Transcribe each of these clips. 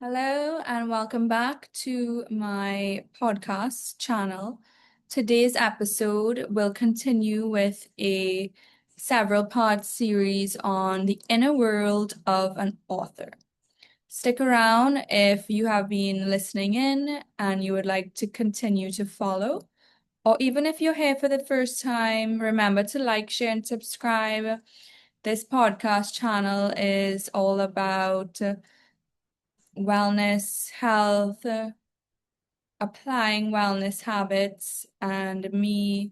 Hello and welcome back to my podcast channel. Today's episode will continue with a several part series on the inner world of an author. Stick around if you have been listening in and you would like to continue to follow, or even if you're here for the first time, remember to like, share, and subscribe. This podcast channel is all about wellness, health, applying wellness habits, and me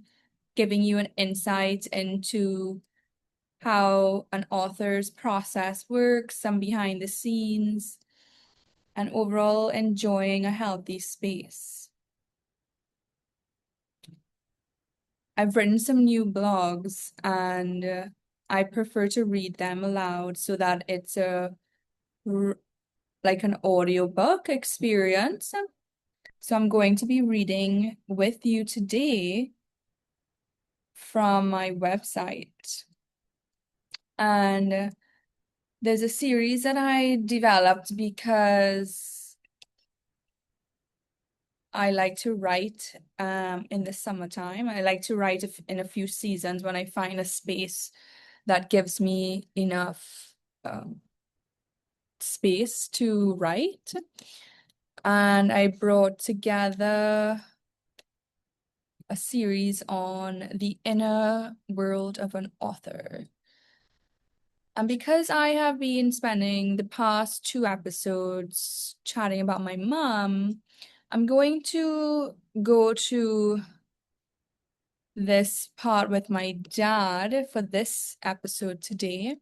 giving you an insight into how an author's process works, some behind the scenes, and overall enjoying a healthy space. I've written some new blogs and I prefer to read them aloud so that it's like an audiobook experience. So I'm going to be reading with you today from my website. And there's a series that I developed because I like to write in the summertime. I like to write in a few seasons when I find a space that gives me enough space to write. And I brought together a series on the inner world of an author. And because I have been spending the past two episodes chatting about my mom, I'm going to go to this part with my dad for this episode today,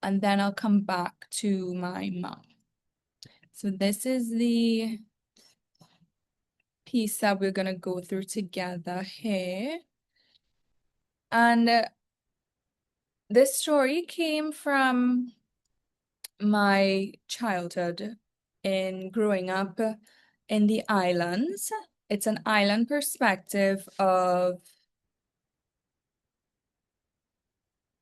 and then I'll come back to my mom. So this is the piece that we're going to go through together here. And this story came from my childhood in growing up in the islands. It's an island perspective of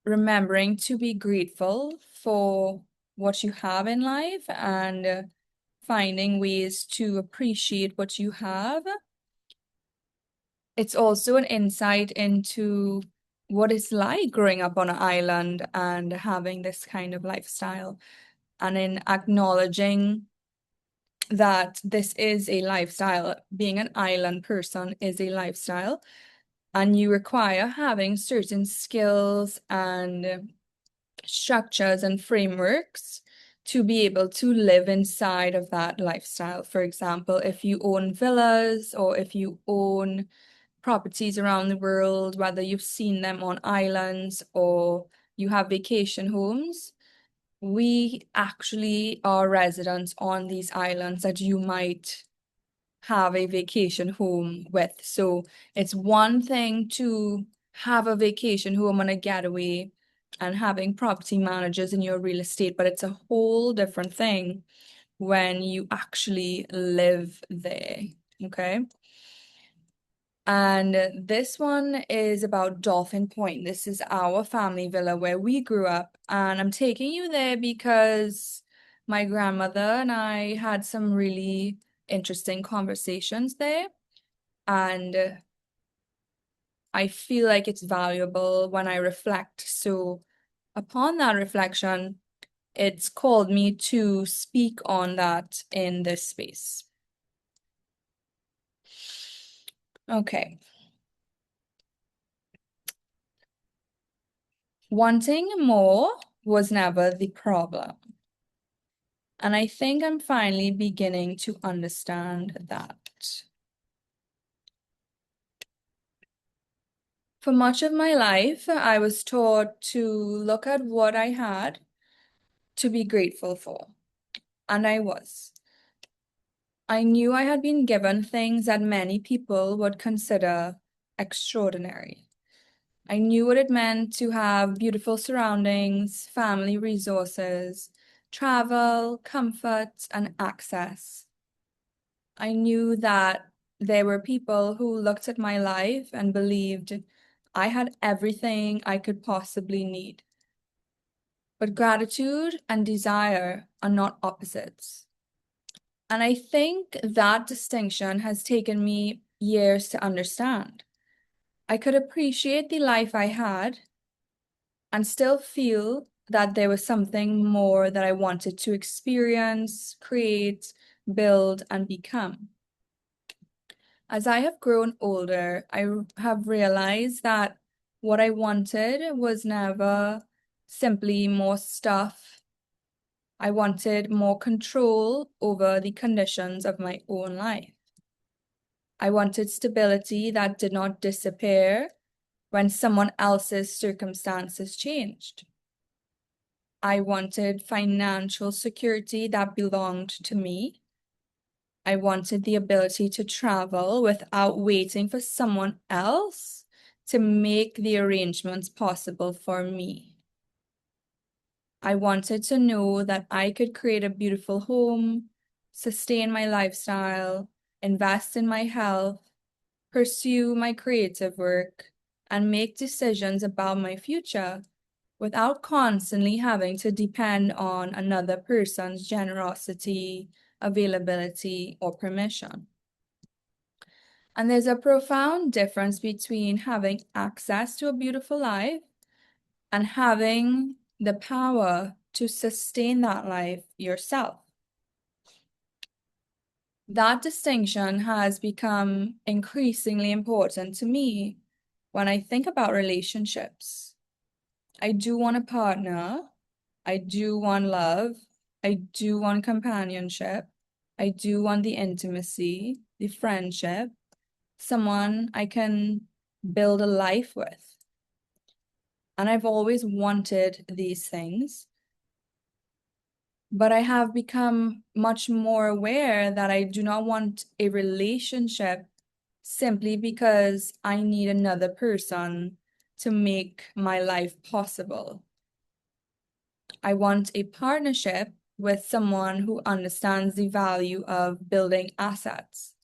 remembering to be grateful for what you have in life and finding ways to appreciate what you have. It's also an insight into what it's like growing up on an island and having this kind of lifestyle, and in acknowledging that this is a lifestyle. Being an island person is a lifestyle, and you require having certain skills and structures and frameworks to be able to live inside of that lifestyle. For example, if you own villas or if you own properties around the world, whether you've seen them on islands or you have vacation homes, we actually are residents on these islands that you might have a vacation home with. So it's one thing to have a vacation home on a getaway and having property managers in your real estate, but it's a whole different thing when you actually live there. Okay. And this one is about Dolphin Point. This is our family villa where we grew up. And I'm taking you there because my grandmother and I had some really interesting conversations there. And I feel like it's valuable when I reflect. So, upon that reflection, it's called me to speak on that in this space. Okay. Wanting more was never the problem. And I think I'm finally beginning to understand that. For much of my life, I was taught to look at what I had to be grateful for. And I was. I knew I had been given things that many people would consider extraordinary. I knew what it meant to have beautiful surroundings, family resources, travel, comfort, and access. I knew that there were people who looked at my life and believed I had everything I could possibly need. But gratitude and desire are not opposites. And I think that distinction has taken me years to understand. I could appreciate the life I had and still feel that there was something more that I wanted to experience, create, build, and become. As I have grown older, I have realized that what I wanted was never simply more stuff. I wanted more control over the conditions of my own life. I wanted stability that did not disappear when someone else's circumstances changed. I wanted financial security that belonged to me. I wanted the ability to travel without waiting for someone else to make the arrangements possible for me. I wanted to know that I could create a beautiful home, sustain my lifestyle, invest in my health, pursue my creative work, and make decisions about my future without constantly having to depend on another person's generosity, availability, or permission. And there's a profound difference between having access to a beautiful life and having the power to sustain that life yourself. That distinction has become increasingly important to me when I think about relationships. I do want a partner. I do want love. I do want companionship. I do want the intimacy, the friendship, someone I can build a life with. And I've always wanted these things, but I have become much more aware that I do not want a relationship simply because I need another person to make my life possible. I want a partnership with someone who understands the value of building assets,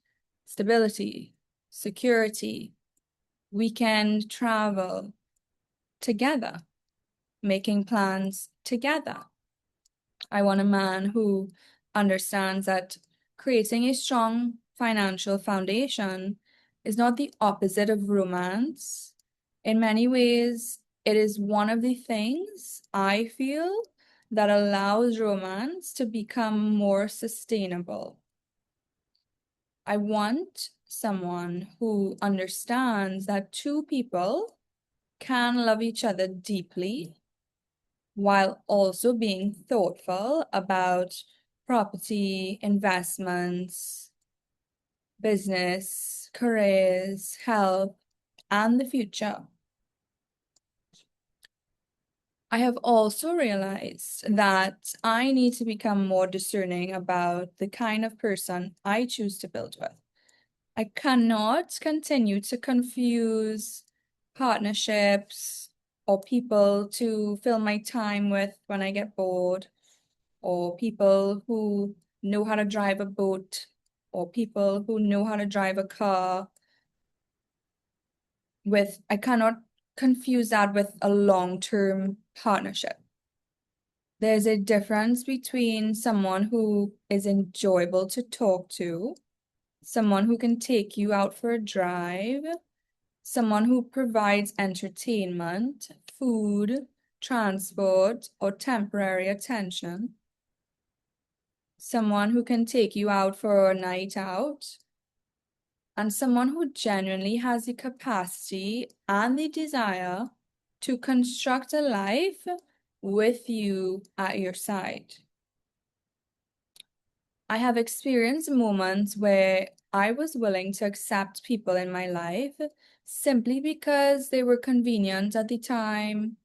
stability, security, weekend travel together, making plans together. I want a man who understands that creating a strong financial foundation is not the opposite of romance. In many ways, it is one of the things I feel that allows romance to become more sustainable. I want someone who understands that two people can love each other deeply while also being thoughtful about property, investments, business, careers, health, and the future. I have also realized that I need to become more discerning about the kind of person I choose to build with. I cannot continue to confuse partnerships or people to fill my time with when I get bored, or people who know how to drive a boat, or people who know how to drive a car I cannot confuse that with a long-term partnership. There's a difference between someone who is enjoyable to talk to, someone who can take you out for a drive, someone who provides entertainment, food, transport, or temporary attention, someone who can take you out for a night out, and someone who genuinely has the capacity and the desire to construct a life with you at your side. I have experienced moments where I was willing to accept people in my life simply because they were convenient at the time.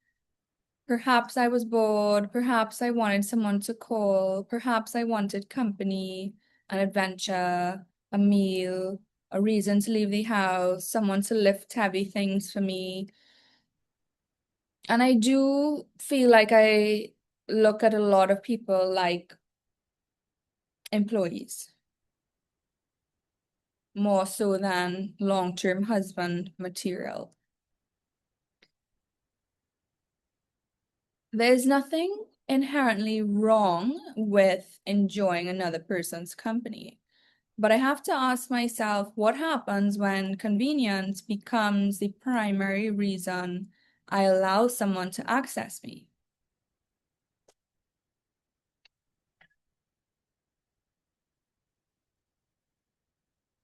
Perhaps I was bored, perhaps I wanted someone to call, perhaps I wanted company, an adventure, a meal, a reason to leave the house, someone to lift heavy things for me. And I do feel like I look at a lot of people like employees, more so than long-term husband material. There's nothing inherently wrong with enjoying another person's company. But I have to ask myself, what happens when convenience becomes the primary reason I allow someone to access me?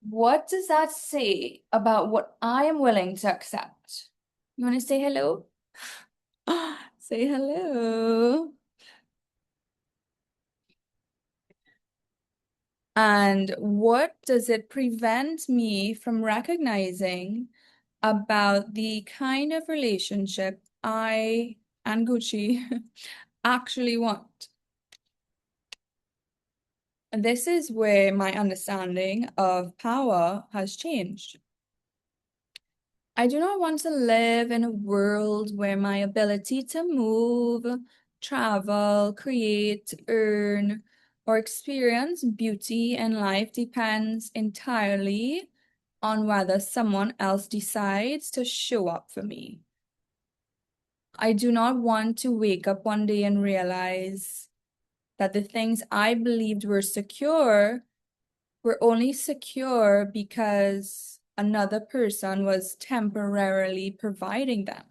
What does that say about what I am willing to accept? You want to say hello? Say hello. And what does it prevent me from recognizing about the kind of relationship I and Gucci actually want? And this is where my understanding of power has changed. I do not want to live in a world where my ability to move, travel, create, earn, or experience beauty in life depends entirely on whether someone else decides to show up for me. I do not want to wake up one day and realize that the things I believed were secure were only secure because another person was temporarily providing them.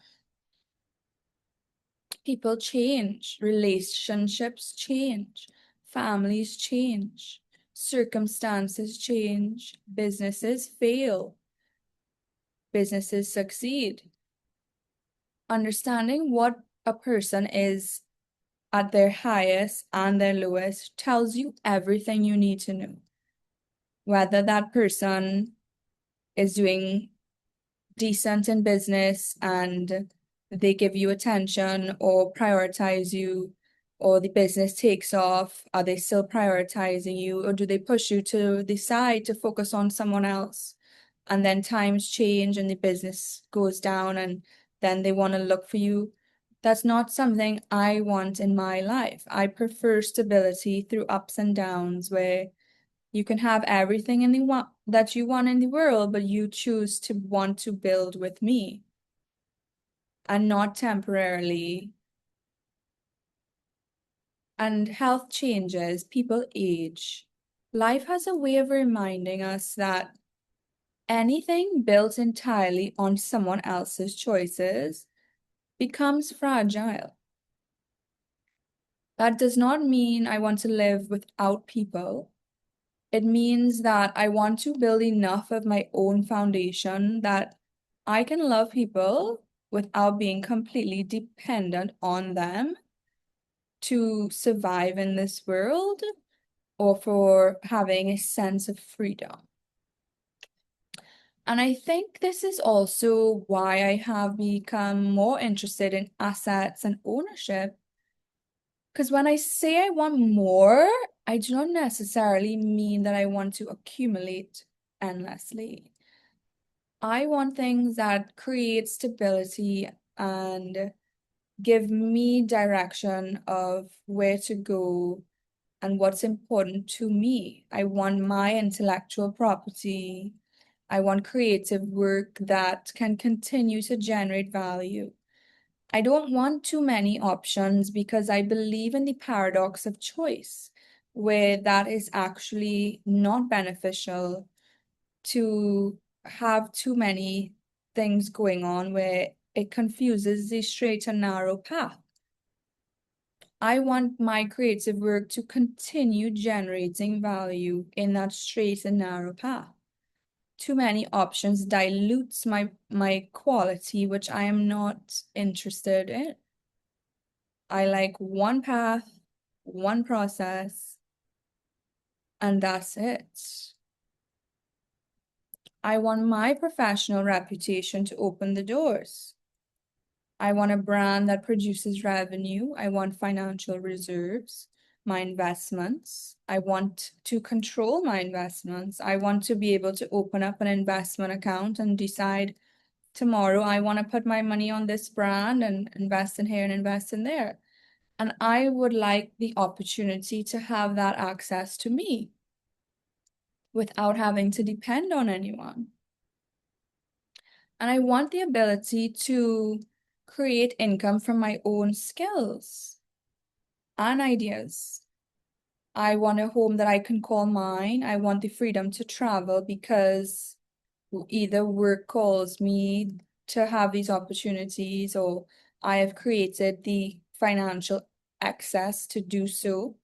People change, relationships change, families change, circumstances change, businesses fail, businesses succeed. Understanding what a person is at their highest and their lowest tells you everything you need to know. Whether that person is doing decent in business and they give you attention or prioritize you, or the business takes off, are they still prioritizing you, or do they push you to the side to focus on someone else? And then times change and the business goes down and then they want to look for you. That's not something I want in my life. I prefer stability through ups and downs where you can have everything in the that you want in the world, but you choose to want to build with me and not temporarily. And health changes, people age. Life has a way of reminding us that anything built entirely on someone else's choices becomes fragile. That does not mean I want to live without people. It means that I want to build enough of my own foundation that I can love people without being completely dependent on them to survive in this world or for having a sense of freedom. And I think this is also why I have become more interested in assets and ownership. Because when I say I want more, I do not necessarily mean that I want to accumulate endlessly. I want things that create stability and give me direction of where to go and what's important to me. I want my intellectual property. I want creative work that can continue to generate value. I don't want too many options because I believe in the paradox of choice, where that is actually not beneficial to have too many things going on where it confuses the straight and narrow path. I want my creative work to continue generating value in that straight and narrow path. Too many options dilutes my quality, which I am not interested in. I like one path, one process, and that's it. I want my professional reputation to open the doors. I want a brand that produces revenue. I want financial reserves, my investments. I want to control my investments. I want to be able to open up an investment account and decide tomorrow I want to put my money on this brand and invest in here and invest in there. And I would like the opportunity to have that access to me without having to depend on anyone. And I want the ability to create income from my own skills. and ideas. I want a home that I can call mine. I want the freedom to travel because either work calls me to have these opportunities or I have created the financial access to do so.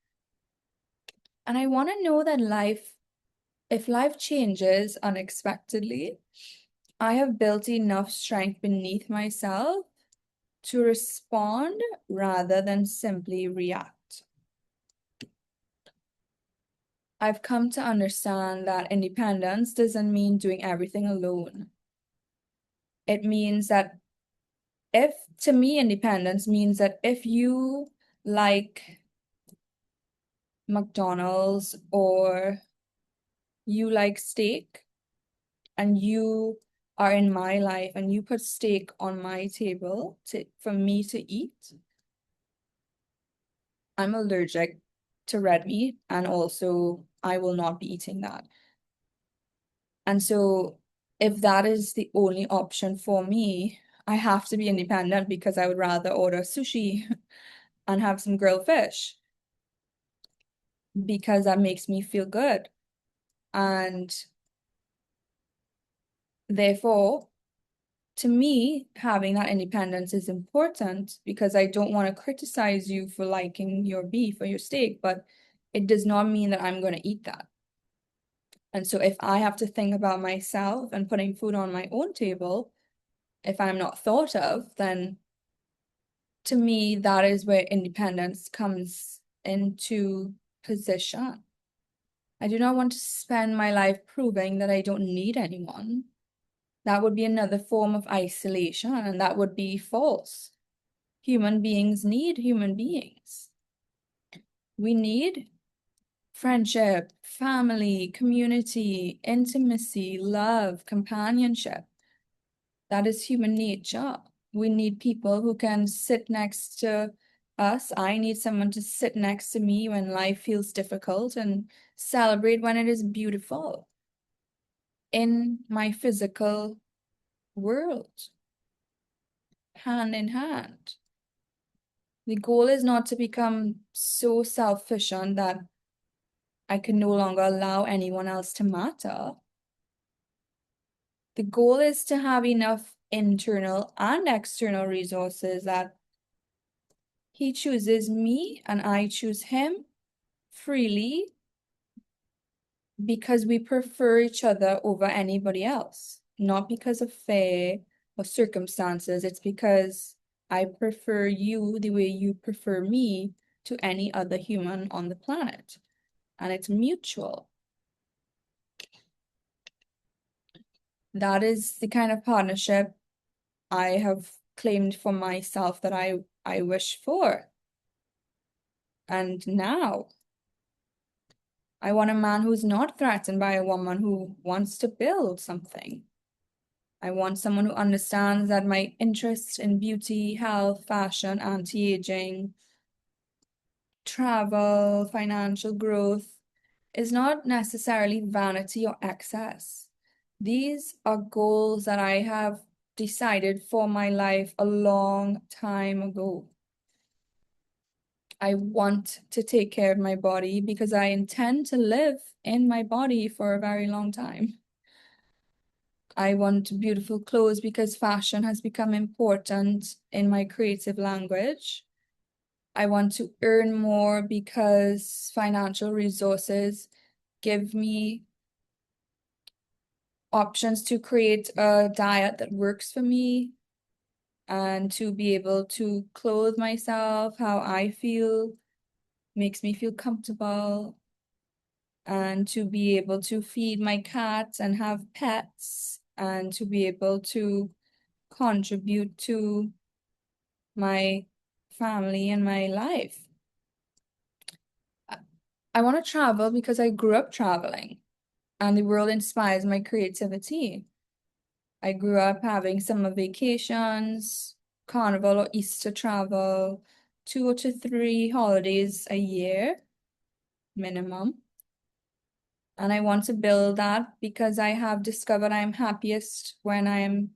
And I want to know that if life changes unexpectedly, I have built enough strength beneath myself to respond rather than simply react. I've come to understand that independence doesn't mean doing everything alone. It means that to me, independence means that if you like McDonald's or you like steak and you are in my life and you put steak on my table for me to eat, I'm allergic to red meat and also I will not be eating that. And so if that is the only option for me, I have to be independent because I would rather order sushi and have some grilled fish because that makes me feel good. And therefore, to me, having that independence is important because I don't want to criticize you for liking your beef or your steak, but it does not mean that I'm going to eat that. And so if I have to think about myself and putting food on my own table, if I'm not thought of, then to me, that is where independence comes into position. I do not want to spend my life proving that I don't need anyone. That would be another form of isolation, and that would be false. Human beings need human beings. We need friendship, family, community, intimacy, love, companionship. That is human nature. We need people who can sit next to us. I need someone to sit next to me when life feels difficult and celebrate when it is beautiful in my physical world, hand in hand. The goal is not to become so self-sufficient that I can no longer allow anyone else to matter. The goal is to have enough internal and external resources that he chooses me and I choose him freely because we prefer each other over anybody else, not because of fear or circumstances. It's because I prefer you the way you prefer me to any other human on the planet. And it's mutual. That is the kind of partnership I have claimed for myself that I wish for. And now I want a man who's not threatened by a woman who wants to build something. I want someone who understands that my interest in beauty, health, fashion, anti-aging, travel, financial growth is not necessarily vanity or excess. These are goals that I have decided for my life a long time ago. I want to take care of my body because I intend to live in my body for a very long time. I want beautiful clothes because fashion has become important in my creative language. I want to earn more because financial resources give me options to create a diet that works for me and to be able to clothe myself how I feel, makes me feel comfortable, and to be able to feed my cats and have pets, and to be able to contribute to my family and my life. I want to travel because I grew up traveling and the world inspires my creativity. I grew up having summer vacations, carnival or Easter travel, 2 to 3 holidays a year minimum. And I want to build that because I have discovered I'm happiest when I'm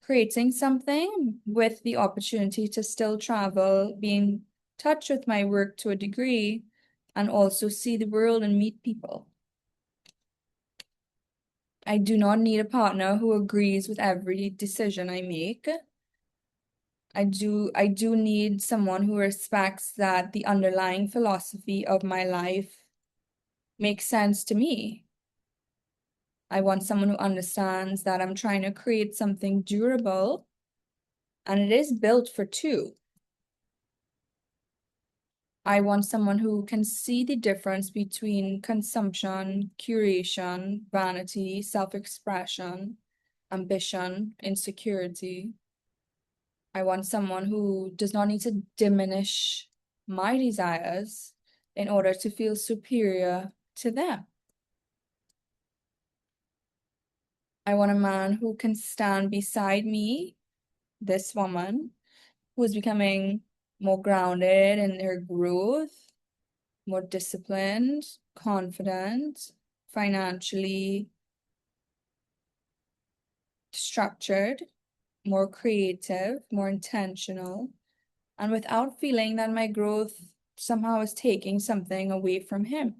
creating something with the opportunity to still travel, being touch with my work to a degree, and also see the world and meet people. I do not need a partner who agrees with every decision I make. I do need someone who respects that the underlying philosophy of my life makes sense to me. I want someone who understands that I'm trying to create something durable and it is built for two. I want someone who can see the difference between consumption, curation, vanity, self-expression, ambition, insecurity. I want someone who does not need to diminish my desires in order to feel superior to them. I want a man who can stand beside me, this woman, who is becoming more grounded in her growth, more disciplined, confident, financially structured, more creative, more intentional, and without feeling that my growth somehow is taking something away from him.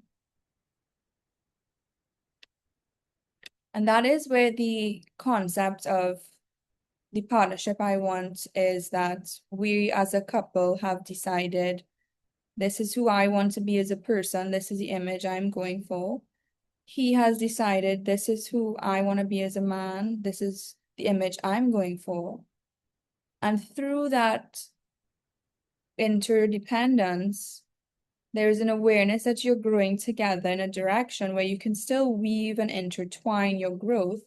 And that is where the concept of the partnership I want is that we as a couple have decided this is who I want to be as a person, this is the image I'm going for. He has decided this is who I want to be as a man, this is the image I'm going for. And through that interdependence, there's an awareness that you're growing together in a direction where you can still weave and intertwine your growth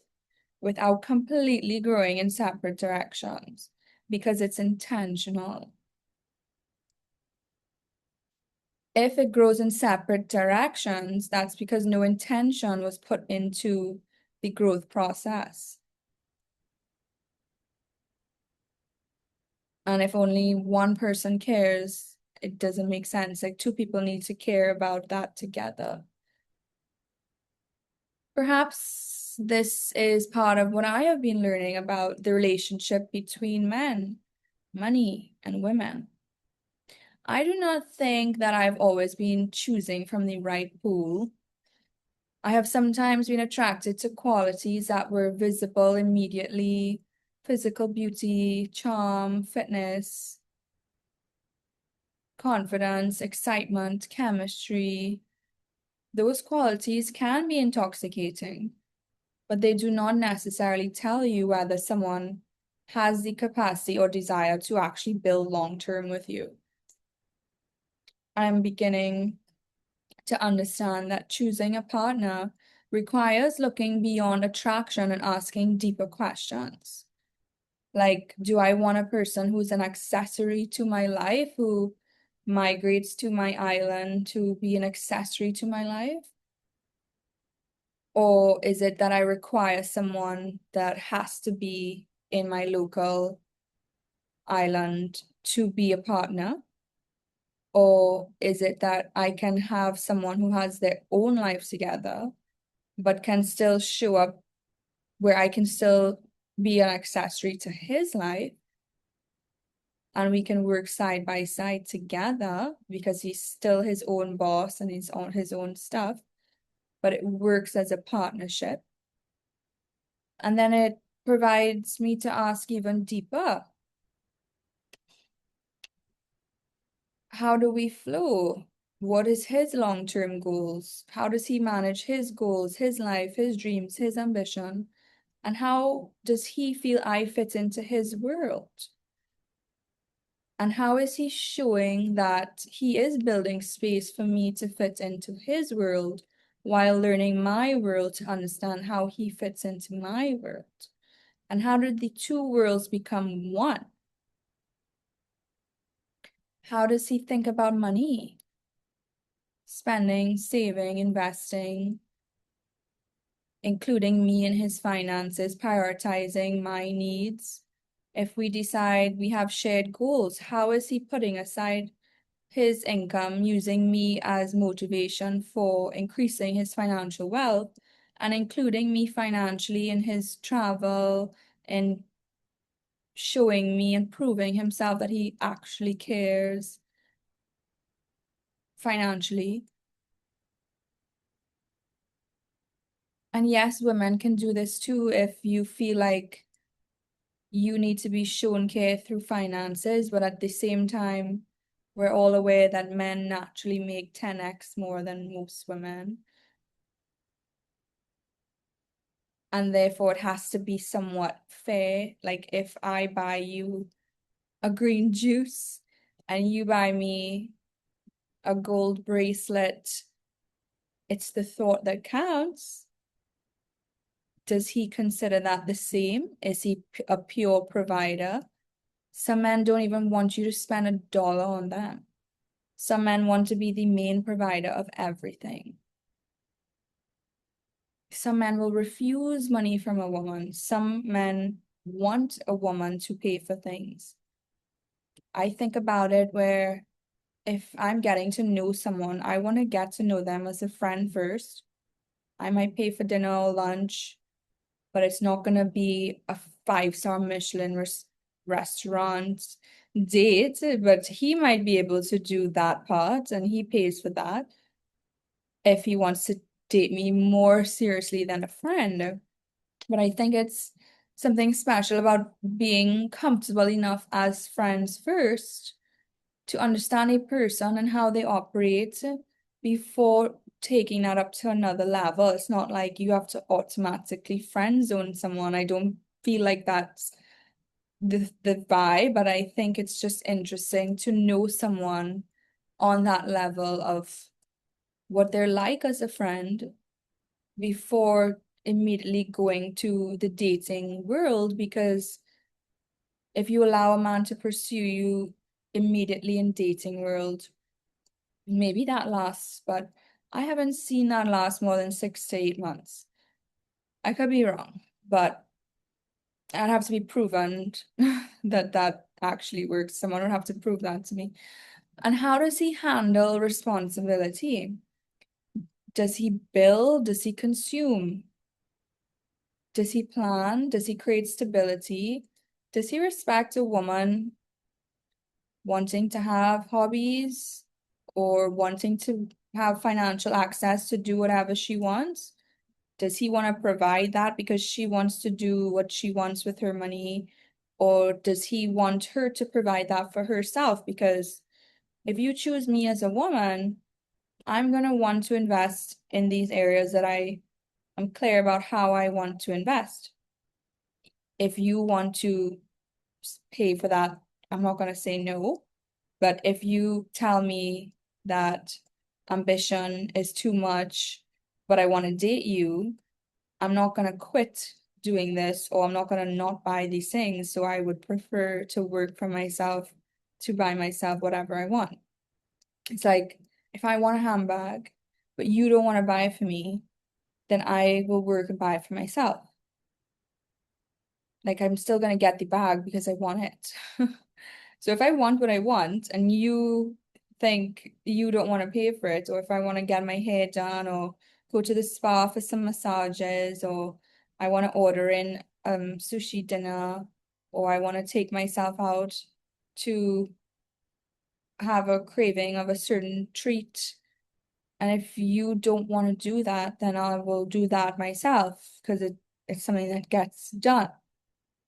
without completely growing in separate directions because it's intentional. If it grows in separate directions, that's because no intention was put into the growth process. And if only one person cares, it doesn't make sense. Like two people need to care about that together. Perhaps this is part of what I have been learning about the relationship between men, money, and women. I do not think that I've always been choosing from the right pool. I have sometimes been attracted to qualities that were visible immediately: physical beauty, charm, fitness, confidence, excitement, chemistry. Those qualities can be intoxicating, but they do not necessarily tell you whether someone has the capacity or desire to actually build long-term with you. I'm beginning to understand that choosing a partner requires looking beyond attraction and asking deeper questions. Like, do I want a person who's an accessory to my life, who migrates to my island to be an accessory to my life? Or is it that I require someone that has to be in my local island to be a partner? Or is it that I can have someone who has their own life together, but can still show up where I can still be an accessory to his life, and we can work side by side together because he's still his own boss and he's on his own stuff, but it works as a partnership. And then it provides me to ask even deeper. How do we flow? What is his long-term goals? How does he manage his goals, his life, his dreams, his ambition? And how does he feel I fit into his world? And how is he showing that he is building space for me to fit into his world while learning my world to understand how he fits into my world? And how did the two worlds become one? How does he think about money? Spending, saving, investing, including me in his finances, prioritizing my needs. If we decide we have shared goals, how is he putting aside his income, using me as motivation for increasing his financial wealth, and including me financially in his travel and showing me and proving himself that he actually cares? financially. And yes, women can do this too if you feel like you need to be shown care through finances, but at the same time, we're all aware that men naturally make 10x more than most women. And therefore, it has to be somewhat fair. Like if I buy you a green juice and you buy me a gold bracelet, it's the thought that counts. Does he consider that the same? Is he a pure provider? Some men don't even want you to spend $1 on them. Some men want to be the main provider of everything. Some men will refuse money from a woman. Some men want a woman to pay for things. I think about it where if I'm getting to know someone, I want to get to know them as a friend first. I might pay for dinner or lunch, but it's not going to be a 5-star Michelin restaurant date, but he might be able to do that part and he pays for that if he wants to date me more seriously than a friend. But I think it's something special about being comfortable enough as friends first to understand a person and how they operate before taking that up to another level. It's not like you have to automatically friend zone someone. I don't feel like that's the vibe, but I think it's just interesting to know someone on that level of what they're like as a friend before immediately going to the dating world, because if you allow a man to pursue you immediately in dating world, maybe that lasts, but I haven't seen that last more than 6 to 8 months. I could be wrong, but I'd have to be proven that that actually works. Someone would have to prove that to me. And how does he handle responsibility? Does he build? Does he consume? Does he plan? Does he create stability? Does he respect a woman wanting to have hobbies or wanting to have financial access to do whatever she wants? Does he want to provide that because she wants to do what she wants with her money? Or does he want her to provide that for herself? Because if you choose me as a woman, I'm going to want to invest in these areas that I'm clear about how I want to invest. If you want to pay for that, I'm not going to say no. But if you tell me that ambition is too much, but I want to date you, I'm not going to quit doing this, or I'm not going to not buy these things. So I would prefer to work for myself to buy myself whatever I want. It's like if I want a handbag, but you don't want to buy it for me, then I will work and buy it for myself. Like I'm still going to get the bag because I want it. So if I want what I want and you think you don't want to pay for it, or if I want to get my hair done or go to the spa for some massages, or I want to order in sushi dinner, or I want to take myself out to have a craving of a certain treat. And if you don't want to do that, then I will do that myself because it's something that gets done.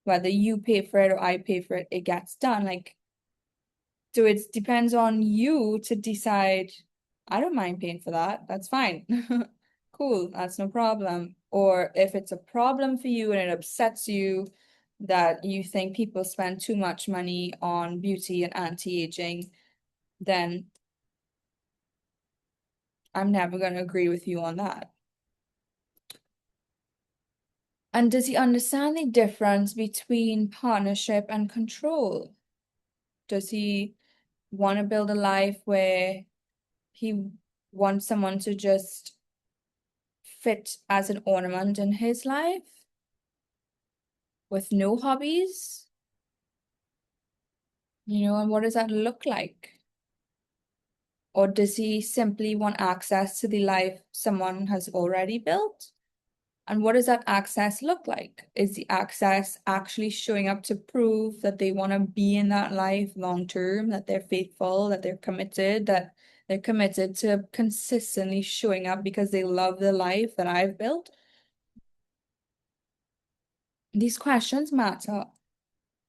Whether you pay for it or I pay for it, it gets done. Like, so it depends on you to decide, I don't mind paying for that. That's fine. Cool, that's no problem. Or if it's a problem for you and it upsets you that you think people spend too much money on beauty and anti-aging, then I'm never going to agree with you on that. And does he understand the difference between partnership and control? Does he want to build a life where he wants someone to just fit as an ornament in his life with no hobbies? And what does that look like? Or does he simply want access to the life someone has already built? And what does that access look like? Is the access actually showing up to prove that they want to be in that life long term, that they're faithful, that they're committed, that They're committed to consistently showing up because they love the life that I've built. These questions matter.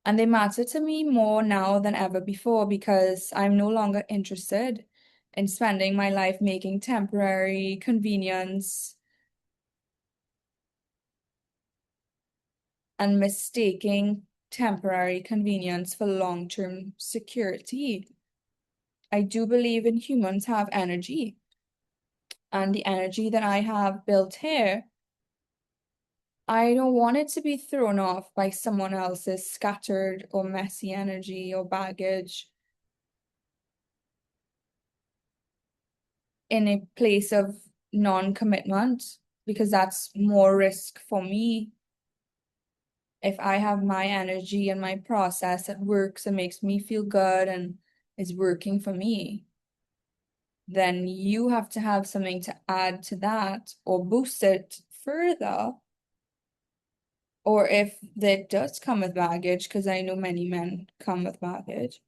And they matter to me more now than ever before because I'm no longer interested in spending my life making temporary convenience and mistaking temporary convenience for long-term security. I do believe in humans have energy, and the energy that I have built here, I don't want it to be thrown off by someone else's scattered or messy energy or baggage in a place of non-commitment, because that's more risk for me. If I have my energy and my process that works and makes me feel good and is working for me, then you have to have something to add to that or boost it further. Or if that does come with baggage, because I know many men come with baggage,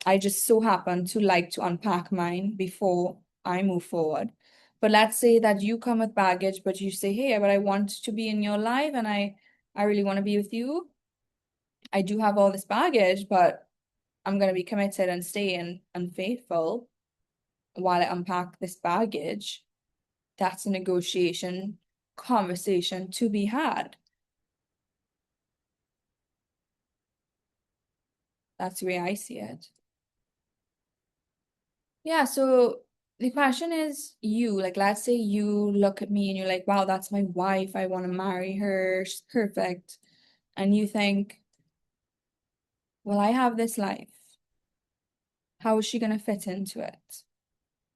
I just so happen to like to unpack mine before I move forward. But let's say that you come with baggage, but you say, hey, but I want to be in your life and I really want to be with you. I do have all this baggage, but I'm going to be committed and stay and faithful while I unpack this baggage. That's a negotiation conversation to be had. That's the way I see it. Yeah, so the question is you, like, let's say you look at me and you're like, wow, that's my wife. I want to marry her. She's perfect. And you think, well, I have this life. How is she going to fit into it?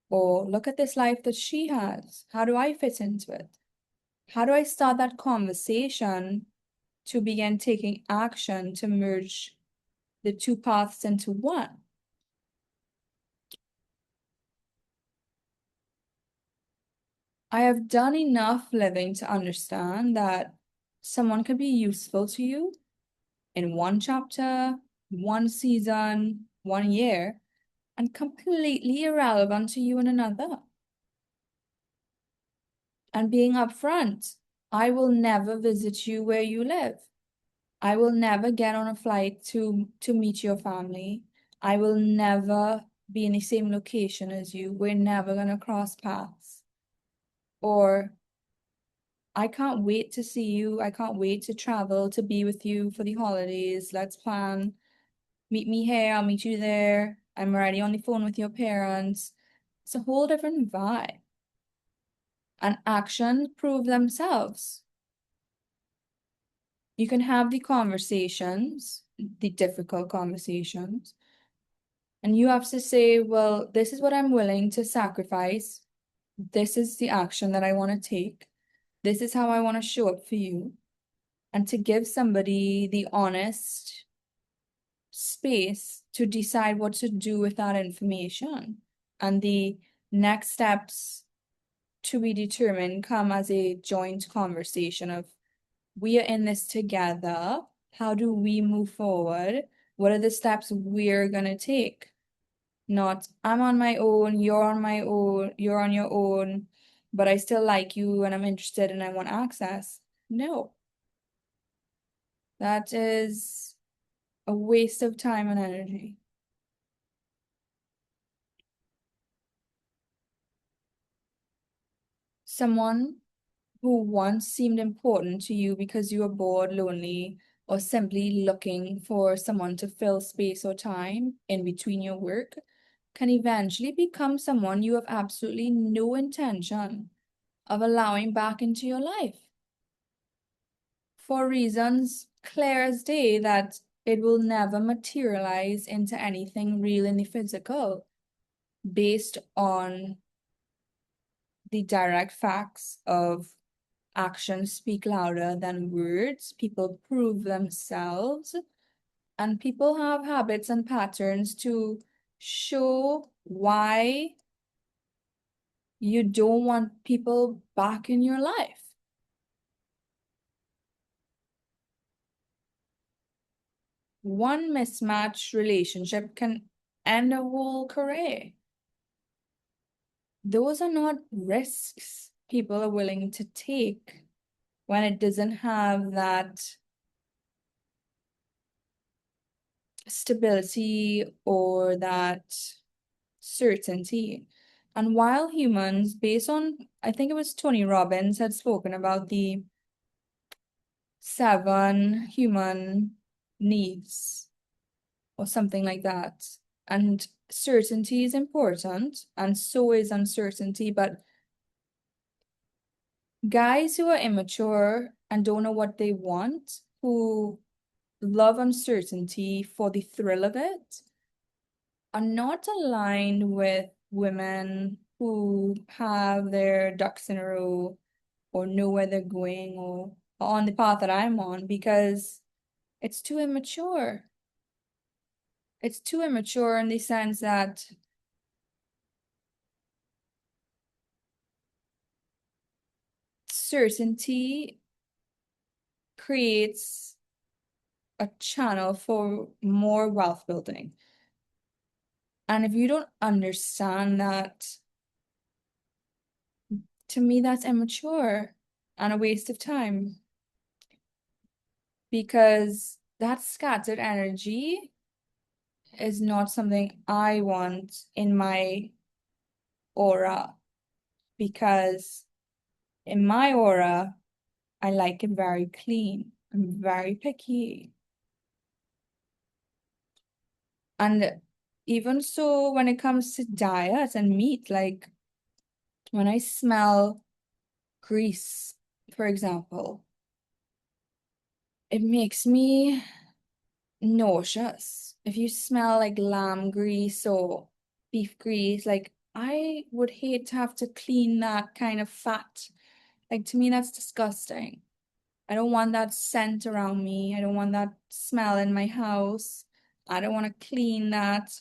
Or look at this life that she has. How do I fit into it? How do I start that conversation to begin taking action to merge the two paths into one? I have done enough living to understand that someone can be useful to you in one chapter, one season, 1 year, and completely irrelevant to you in another. And being upfront, I will never visit you where you live. I will never get on a flight to meet your family. I will never be in the same location as you. We're never gonna cross paths. Or I can't wait to see you. I can't wait to travel to be with you for the holidays. Let's plan. Meet me here, I'll meet you there. I'm already on the phone with your parents. It's a whole different vibe. And actions prove themselves. You can have the conversations, the difficult conversations, and you have to say, well, this is what I'm willing to sacrifice. This is the action that I want to take. This is how I want to show up for you. And to give somebody the honest space to decide what to do with that information. And the next steps to be determined come as a joint conversation of, we are in this together. How do we move forward? What are the steps we're gonna take? Not, I'm on my own, you're on my own, you're on your own, but I still like you and I'm interested and I want access. No, that is a waste of time and energy. Someone who once seemed important to you because you were bored, lonely, or simply looking for someone to fill space or time in between your work can eventually become someone you have absolutely no intention of allowing back into your life for reasons clear as day that it will never materialize into anything real in the physical based on the direct facts of actions speak louder than words. People prove themselves, and people have habits and patterns to show why you don't want people back in your life. One mismatched relationship can end a whole career. those are not risks people are willing to take when it doesn't have that stability or that certainty. And while humans, based on, I think it was Tony Robbins had spoken about the 7 human needs or something like that. And certainty is important, and so is uncertainty. But guys who are immature and don't know what they want, who love uncertainty for the thrill of it, are not aligned with women who have their ducks in a row or know where they're going or are on the path that I'm on, because it's too immature. It's too immature in the sense that certainty creates a channel for more wealth building. And if you don't understand that, to me, that's immature and a waste of time, because that scattered energy is not something I want in my aura, because in my aura, I like it very clean. I'm very picky. And even so, when it comes to diet and meat, like when I smell grease, for example, it makes me nauseous. If you smell like lamb grease or beef grease, like I would hate to have to clean that kind of fat. Like to me, that's disgusting. I don't want that scent around me. I don't want that smell in my house. I don't want to clean that.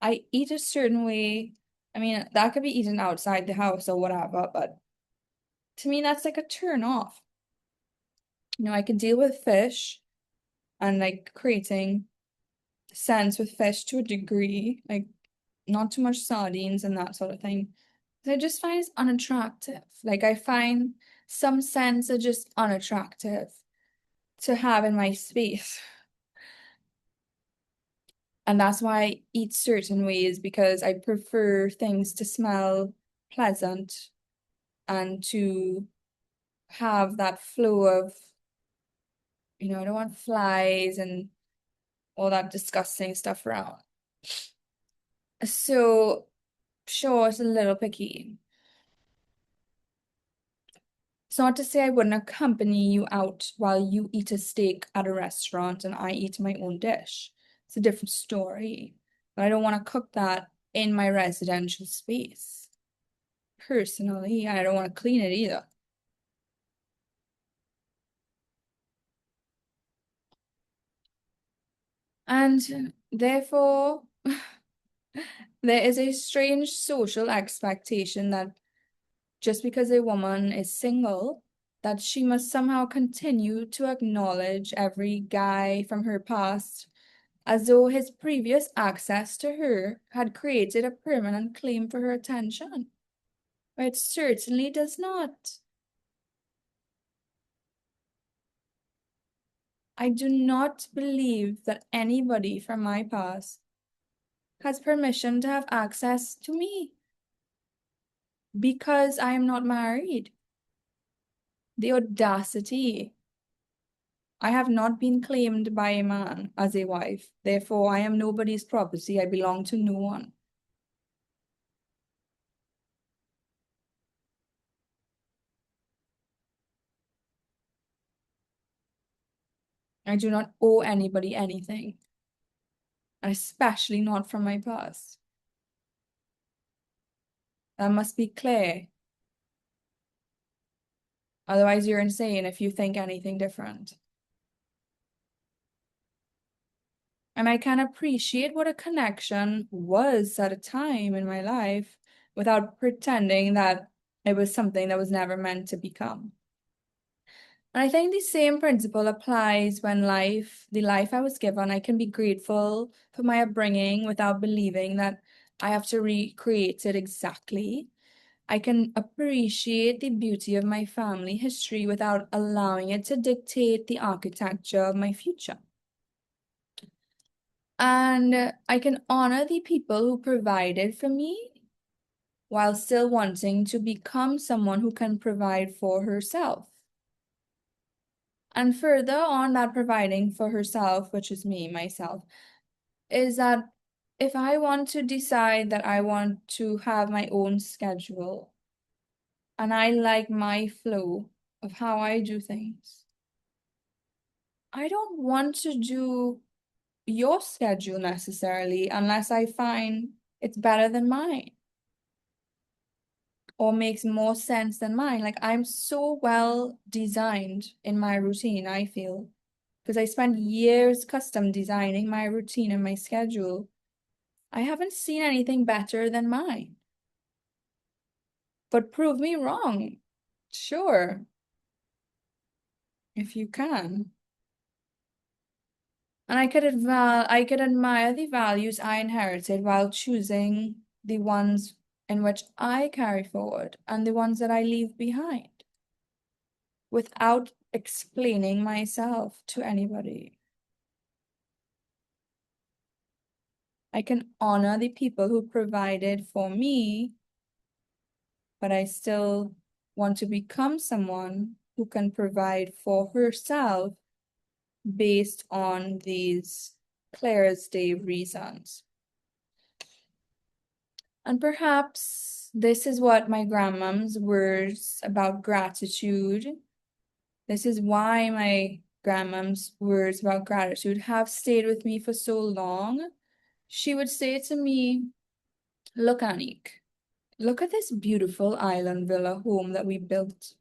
I eat a certain way. I mean, that could be eaten outside the house or whatever, but to me, that's like a turn off. I can deal with fish and like creating sense with fish to a degree, like not too much sardines and that sort of thing. I just find it's unattractive. Like I find some scents are just unattractive to have in my space. And that's why I eat certain ways, because I prefer things to smell pleasant and to have that flow of, I don't want flies and all that disgusting stuff around. So, sure, it's a little picky. It's not to say I wouldn't accompany you out while you eat a steak at a restaurant and I eat my own dish. It's a different story. But I don't want to cook that in my residential space. Personally, I don't want to clean it either. And therefore, there is a strange social expectation that just because a woman is single, that she must somehow continue to acknowledge every guy from her past as though his previous access to her had created a permanent claim for her attention. It certainly does not. I do not believe that anybody from my past has permission to have access to me because I am not married. The audacity. I have not been claimed by a man as a wife. Therefore, I am nobody's property. I belong to no one. I do not owe anybody anything, especially not from my past. That must be clear. Otherwise, you're insane if you think anything different. And I can appreciate what a connection was at a time in my life without pretending that it was something that was never meant to become. And I think the same principle applies when the life I was given, I can be grateful for my upbringing without believing that I have to recreate it exactly. I can appreciate the beauty of my family history without allowing it to dictate the architecture of my future. And I can honor the people who provided for me while still wanting to become someone who can provide for herself. And further on that providing for herself, which is me, myself, is that if I want to decide that I want to have my own schedule and I like my flow of how I do things, I don't want to do your schedule necessarily unless I find it's better than mine or makes more sense than mine. Like I'm so well designed in my routine, I feel, because I spent years custom designing my routine and my schedule. I haven't seen anything better than mine. But prove me wrong. Sure, if you can. And I could admire the values I inherited while choosing the ones in which I carry forward and the ones that I leave behind without explaining myself to anybody. I can honor the people who provided for me, but I still want to become someone who can provide for herself based on these clear as day reasons. And perhaps this is what my grandmom's words about gratitude, this is why my grandmom's words about gratitude have stayed with me for so long. She would say to me, look, Annick, look at this beautiful island villa home that we built.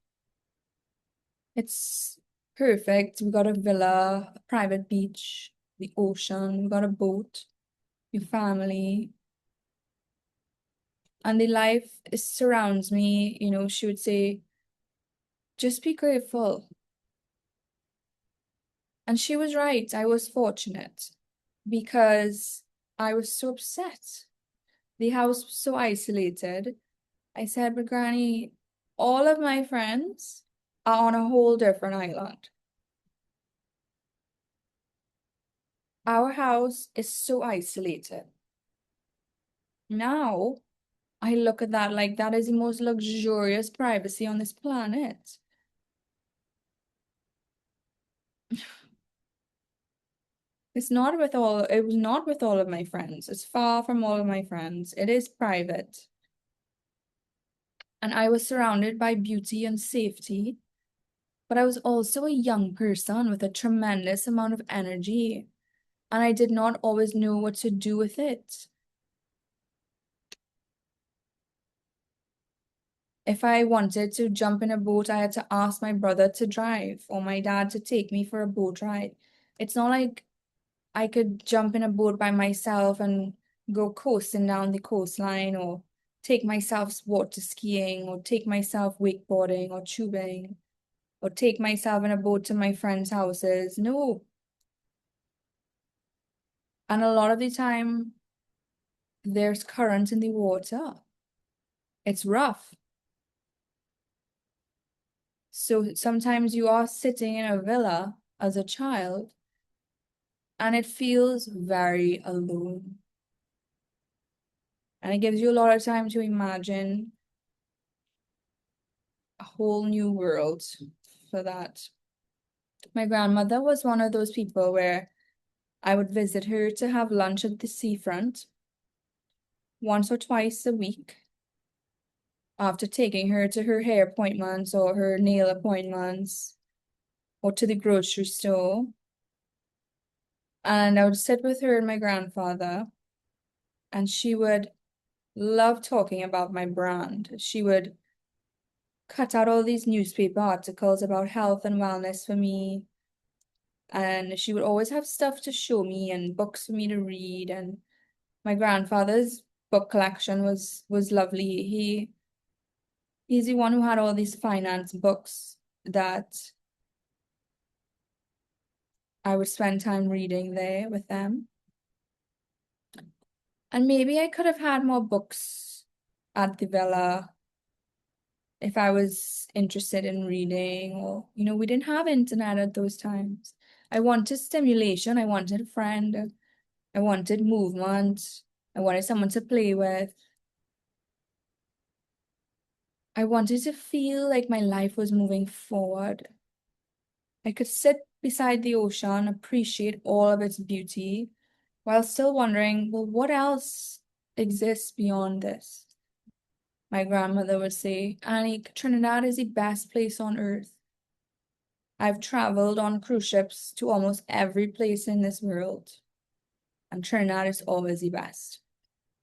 It's perfect. We got a villa, a private beach, the ocean, we got a boat, your family, and the life surrounds me. You know, she would say, just be grateful. And she was right. I was fortunate because I was so upset. The house was so isolated. I said, but Granny, all of my friends are on a whole different island. Our house is so isolated. Now, I look at that like that is the most luxurious privacy on this planet. It was not with all of my friends. It's far from all of my friends. It is private. And I was surrounded by beauty and safety, but I was also a young person with a tremendous amount of energy, and I did not always know what to do with it. If I wanted to jump in a boat, I had to ask my brother to drive or my dad to take me for a boat ride. It's not like I could jump in a boat by myself and go coasting down the coastline or take myself water skiing or take myself wakeboarding or tubing or take myself in a boat to my friends' houses. No. And a lot of the time, there's current in the water. It's rough. So sometimes you are sitting in a villa as a child and it feels very alone. And it gives you a lot of time to imagine a whole new world for that. My grandmother was one of those people where I would visit her to have lunch at the seafront once or twice a week after taking her to her hair appointments or her nail appointments or to the grocery store. And I would sit with her and my grandfather, and she would love talking about my brand. She would cut out all these newspaper articles about health and wellness for me. And she would always have stuff to show me and books for me to read. And my grandfather's book collection was lovely. He's the one who had all these finance books that I would spend time reading there with them. And maybe I could have had more books at the villa if I was interested in reading, or, we didn't have internet at those times. I wanted stimulation. I wanted a friend. I wanted movement. I wanted someone to play with. I wanted to feel like my life was moving forward. I could sit beside the ocean, appreciate all of its beauty, while still wondering, well, what else exists beyond this? My grandmother would say, Annie, Trinidad is the best place on earth. I've traveled on cruise ships to almost every place in this world, and Trinidad is always the best.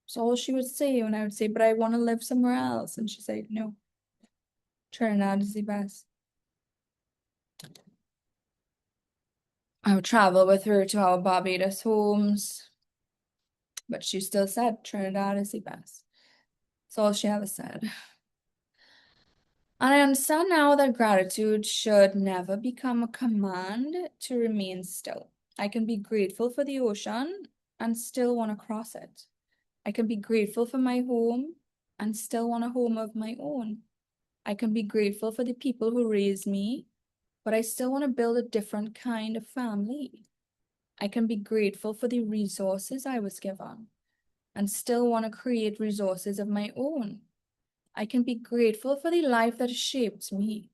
So all she would say when I would say, but I want to live somewhere else. And she'd say, no, Trinidad is the best. I would travel with her to our Barbados homes, but she still said Trinidad is the best. That's all she ever said. And I understand now that gratitude should never become a command to remain still. I can be grateful for the ocean and still want to cross it. I can be grateful for my home and still want a home of my own. I can be grateful for the people who raised me, but I still want to build a different kind of family. I can be grateful for the resources I was given and still want to create resources of my own. I can be grateful for the life that shaped me,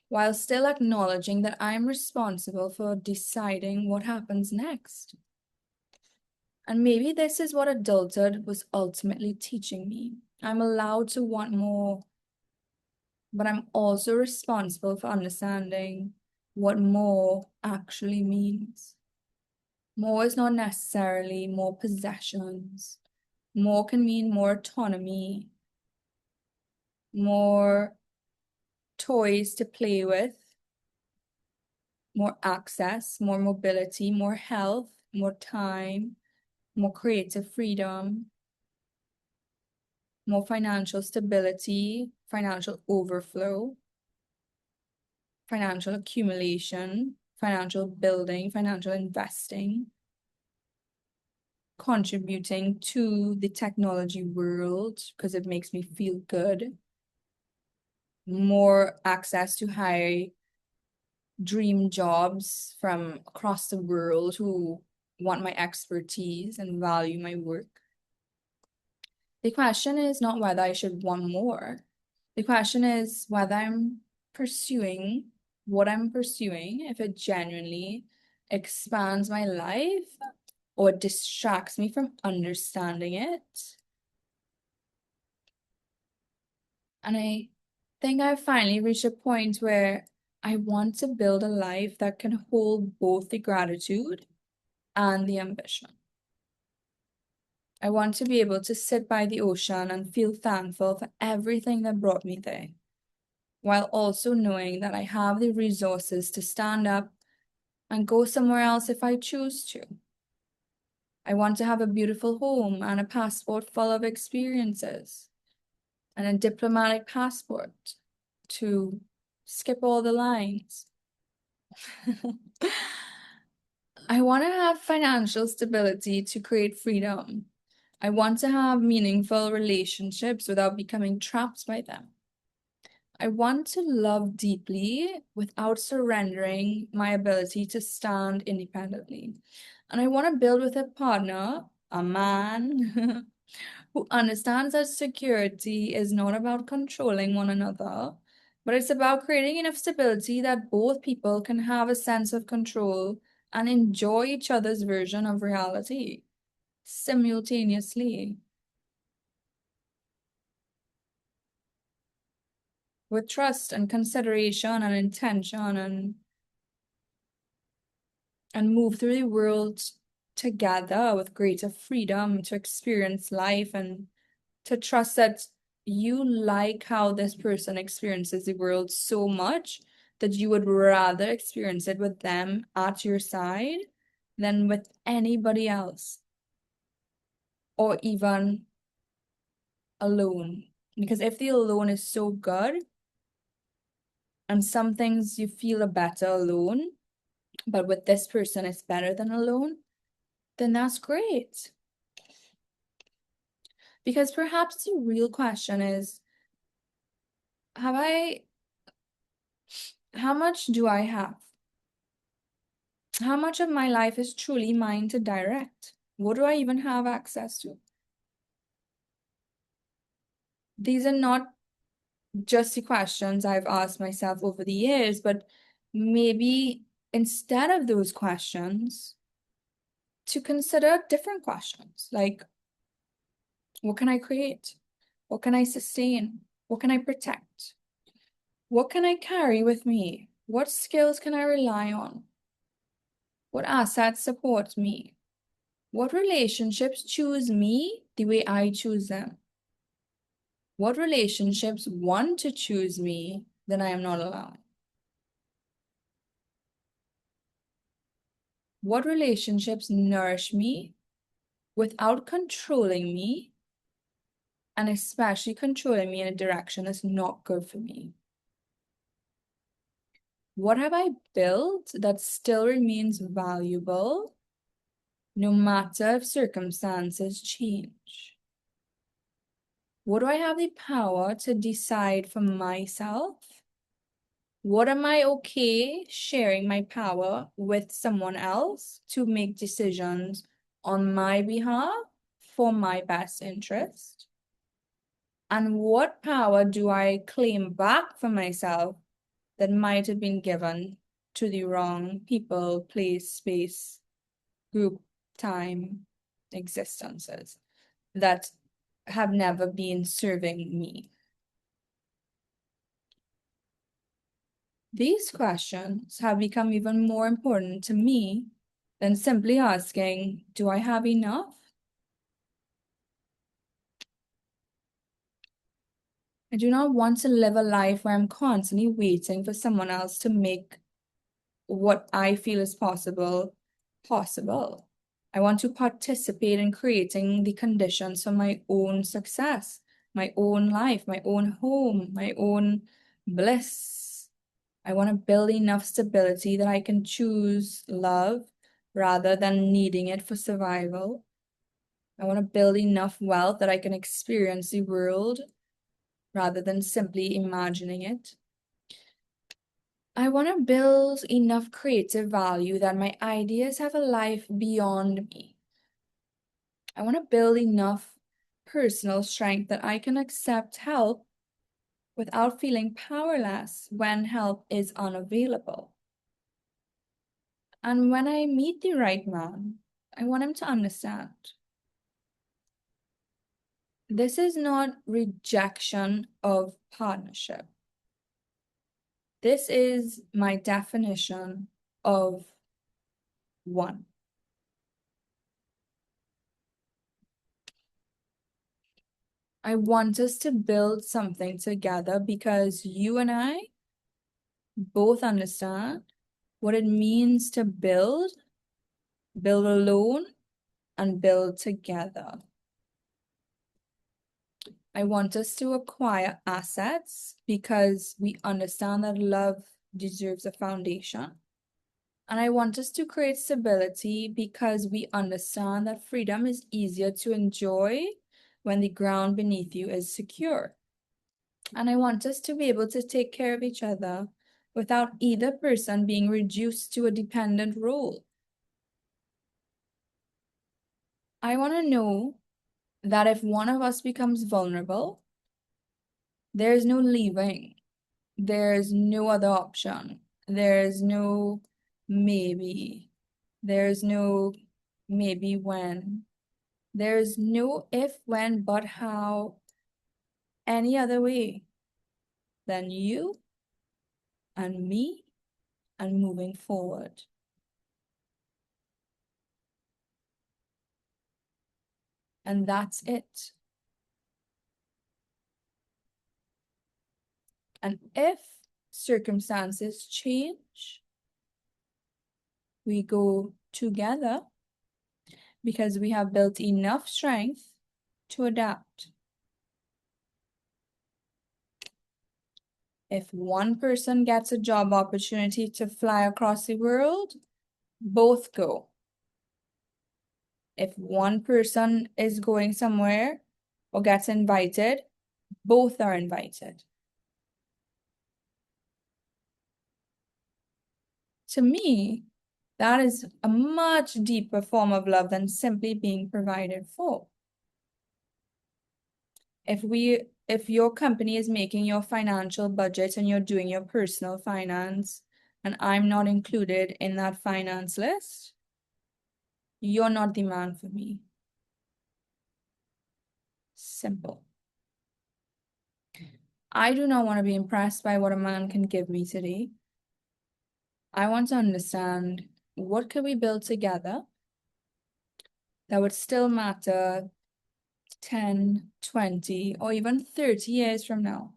while still acknowledging that I'm responsible for deciding what happens next. And maybe this is what adulthood was ultimately teaching me. I'm allowed to want more, but I'm also responsible for understanding what more actually means. More is not necessarily more possessions. More can mean more autonomy, more toys to play with, more access, more mobility, more health, more time, more creative freedom, more financial stability, financial overflow, financial accumulation, financial building, financial investing, contributing to the technology world because it makes me feel good, more access to high dream jobs from across the world who want my expertise and value my work. The question is not whether I should want more. The question is whether I'm pursuing what I'm pursuing, if it genuinely expands my life or distracts me from understanding it. And I think I've finally reached a point where I want to build a life that can hold both the gratitude and the ambition. I want to be able to sit by the ocean and feel thankful for everything that brought me there, while also knowing that I have the resources to stand up and go somewhere else if I choose to. I want to have a beautiful home and a passport full of experiences and a diplomatic passport to skip all the lines. I want to have financial stability to create freedom. I want to have meaningful relationships without becoming trapped by them. I want to love deeply without surrendering my ability to stand independently. And I want to build with a partner, a man, who understands that security is not about controlling one another, but it's about creating enough stability that both people can have a sense of control and enjoy each other's version of reality simultaneously. With trust and consideration and intention and move through the world together with greater freedom to experience life and to trust that you like how this person experiences the world so much that you would rather experience it with them at your side than with anybody else or even alone. Because if the alone is so good and some things you feel are better alone, but with this person it's better than alone, then that's great. Because perhaps the real question is, Have I, how much do I have? How much of my life is truly mine to direct? What do I even have access to? These are not just the questions I've asked myself over the years, but maybe instead of those questions, to consider different questions like, what can I create? What can I sustain? What can I protect? What can I carry with me? What skills can I rely on? What assets support me? What relationships choose me the way I choose them? What relationships want to choose me that I am not allowing? What relationships nourish me without controlling me, and especially controlling me in a direction that's not good for me? What have I built that still remains valuable no matter if circumstances change? What do I have the power to decide for myself? What am I okay sharing my power with someone else to make decisions on my behalf for my best interest? And what power do I claim back for myself that might have been given to the wrong people, place, space, group, time, existences that have never been serving me? These questions have become even more important to me than simply asking, do I have enough? I do not want to live a life where I'm constantly waiting for someone else to make what I feel is possible possible. I want to participate in creating the conditions for my own success, my own life, my own home, my own bliss. I want to build enough stability that I can choose love rather than needing it for survival. I want to build enough wealth that I can experience the world rather than simply imagining it. I want to build enough creative value that my ideas have a life beyond me. I want to build enough personal strength that I can accept help without feeling powerless when help is unavailable. And when I meet the right man, I want him to understand. This is not rejection of partnership. This is my definition of one. I want us to build something together because you and I both understand what it means to build alone, and build together. I want us to acquire assets because we understand that love deserves a foundation. And I want us to create stability because we understand that freedom is easier to enjoy when the ground beneath you is secure. And I want us to be able to take care of each other without either person being reduced to a dependent role. I want to know that if one of us becomes vulnerable, there's no leaving. There's no other option. There's no maybe. There's no maybe when. There's no if, when, but how, any other way than you and me and moving forward. And that's it. And if circumstances change, we go together because we have built enough strength to adapt. If one person gets a job opportunity to fly across the world, both go. If one person is going somewhere or gets invited, both are invited. To me, that is a much deeper form of love than simply being provided for. If your company is making your financial budget and you're doing your personal finance, and I'm not included in that finance list, you're not the man for me. Simple. I do not want to be impressed by what a man can give me today. I want to understand what can we build together that would still matter 10, 20, or even 30 years from now.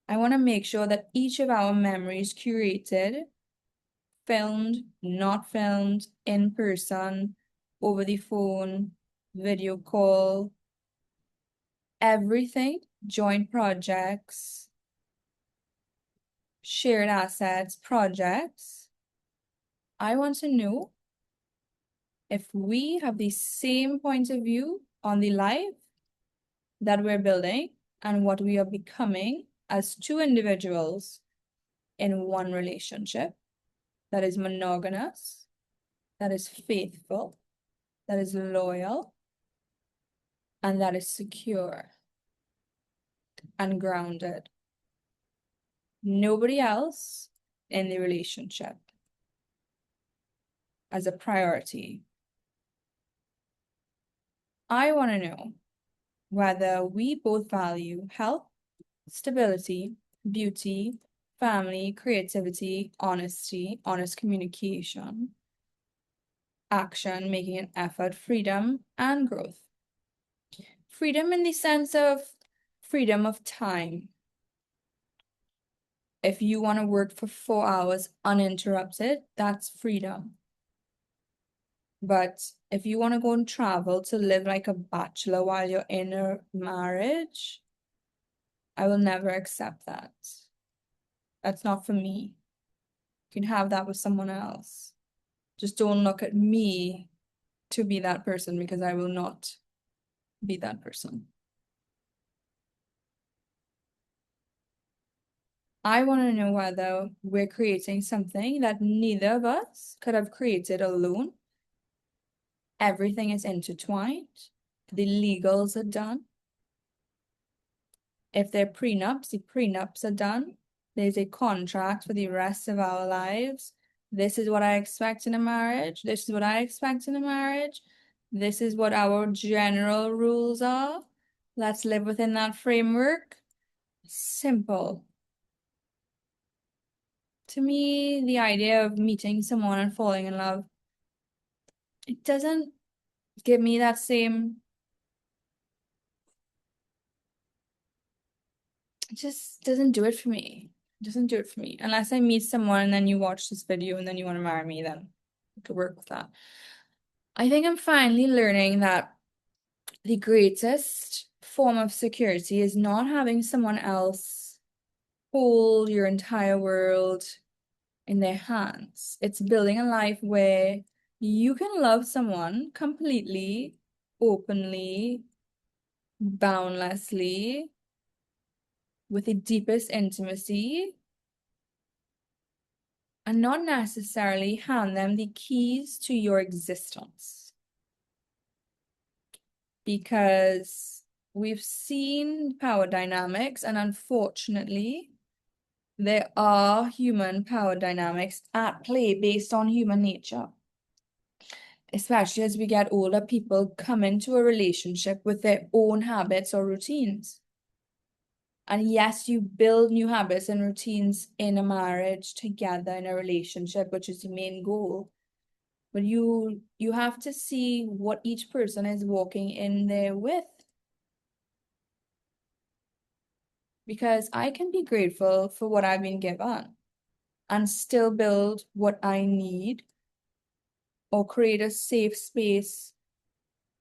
I want to make sure that each of our memories curated, filmed, not filmed, in person, over the phone, video call, everything, joint projects, shared assets, projects. I want to know if we have the same point of view on the life that we're building and what we are becoming as two individuals in one relationship that is monogamous, that is faithful, that is loyal, and that is secure and grounded. Nobody else in the relationship as a priority. I want to know whether we both value health, stability, beauty, family, creativity, honesty, honest communication, action, making an effort, freedom, and growth. Freedom in the sense of freedom of time. If you want to work for 4 hours uninterrupted, that's freedom. But if you want to go and travel to live like a bachelor while you're in a marriage, I will never accept that. That's not for me. You can have that with someone else. Just don't look at me to be that person, because I will not be that person. I want to know whether we're creating something that neither of us could have created alone. Everything is intertwined. The legals are done. If they're prenups, the prenups are done. There's a contract for the rest of our lives. This is what I expect in a marriage. This is what I expect in a marriage. This is what our general rules are. Let's live within that framework. Simple. To me, the idea of meeting someone and falling in love, it doesn't give me that same, it just doesn't do it for me. It doesn't do it for me. Unless I meet someone and then you watch this video and then you want to marry me, then I could work with that. I think I'm finally learning that the greatest form of security is not having someone else hold your entire world in their hands. It's building a life where you can love someone completely, openly, boundlessly, with the deepest intimacy, and not necessarily hand them the keys to your existence. Because we've seen power dynamics, and unfortunately, there are human power dynamics at play based on human nature. Especially as we get older, people come into a relationship with their own habits or routines. And yes, you build new habits and routines in a marriage together, in a relationship, which is the main goal. But you have to see what each person is walking in there with. Because I can be grateful for what I've been given and still build what I need or create a safe space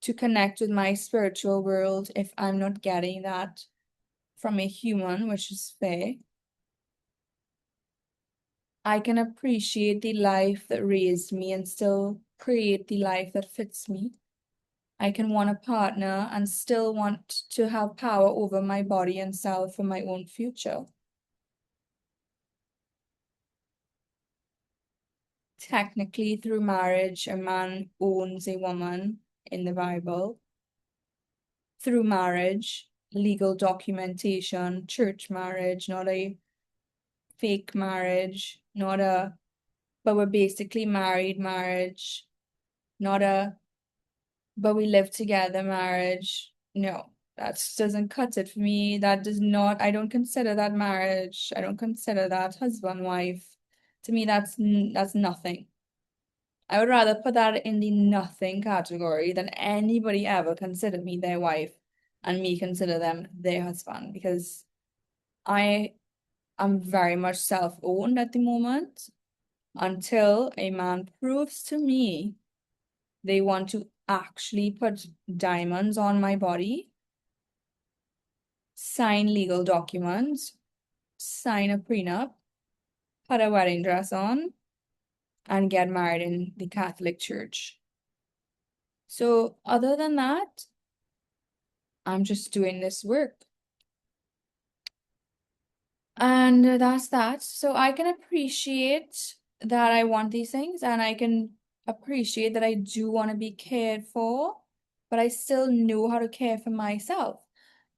to connect with my spiritual world if I'm not getting that from a human, which is fair. I can appreciate the life that raised me and still create the life that fits me. I can want a partner and still want to have power over my body and self for my own future. Technically, through marriage, a man owns a woman in the Bible. Through marriage, legal documentation, church marriage, not a fake marriage, not a, but we're basically married marriage, not a, but we live together marriage. No, that doesn't cut it for me. That does not, I don't consider that marriage. I don't consider that husband, wife. To me, that's nothing. I would rather put that in the nothing category than anybody ever consider me their wife and me consider them their husband, because I am very much self-owned at the moment until a man proves to me they want to actually put diamonds on my body, sign legal documents, sign a prenup, put a wedding dress on, and get married in the Catholic Church. So other than that, I'm just doing this work. And that's that. So I can appreciate that I want these things, and I can appreciate that I do want to be cared for, but I still know how to care for myself.